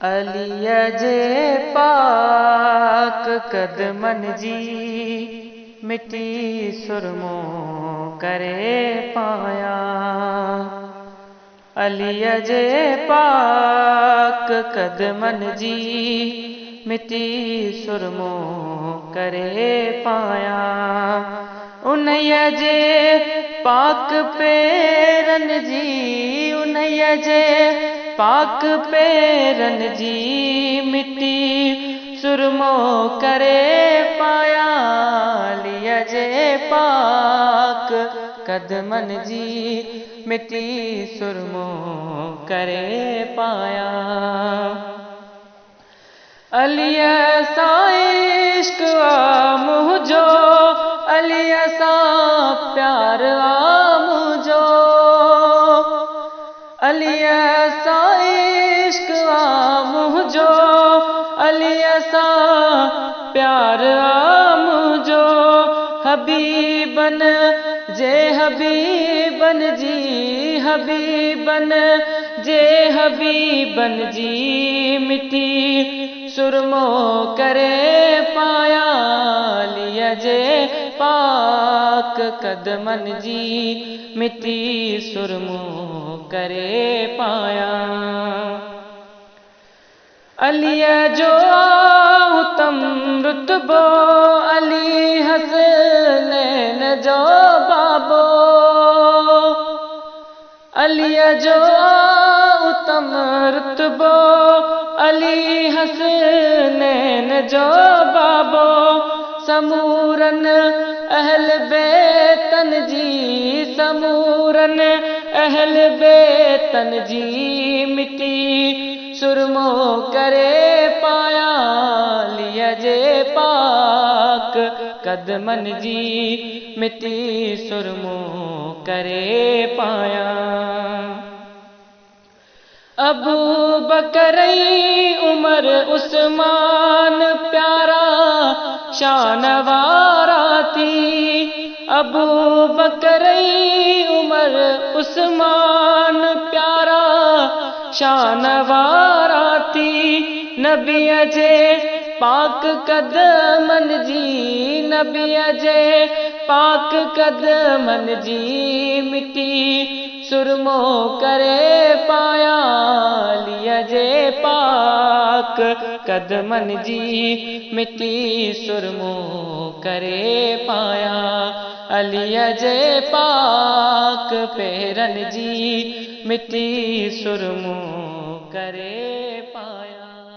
अलीअ जे पाक कदमनि जी मिटी सुरमो करे पायां। अलीअ जे पाक कदमनि जी मिटी सुरमो करे पायां। उन्हीअ जे पाक पेरनि जी, उन्हीअ जे पाक पेरनि जी मिटी सुरमो करे पायां। अलीअ जे पाक कदमनि जी मिटी सुरमो करे पायां। अलीअ सां इश्क आ मुंहिंजो, अलीअ सां प्यार आ मुंहिंजो, अलीअ सां इश्क आ मुंहिंजो, अलीअ सां प्यार आ मुंहिंजो। हबीबन जे हबीबन जी, हबीबन जे हबीबन जी मिटी सुरमो करे पायां। अलीअ जे पाक कदमनि जी मिटी सुरमो करे पायां। अलीअ जो उत्तम रुतबो, अली हसनैन जो बाबो, अलीअ जो उत्तम रुतबो, अली हसनैन जो बाबो। समूरन अहल बैतन जी, समूरन अहल बैतन जी मिटी सुरमो करे पायां। अलीअ जे पाक कदमनि जी मिटी सुरमो करे पायां। अबू बकर उमर उस्मान प्यारा शान वारा थी, अबू बकर उमर उस्मान प्यारा शान वारा थी। नबीअ जे पाक कदमनि जी, नबीअ जे पाक कदमनि जी मिटी सुरमो करे पायां। अलीअ जे पाक कदमनि जी मिटी सुरमो करे पायां। अलीअ जे पाक पेरनि जी मिटी सुरमो करे पायां।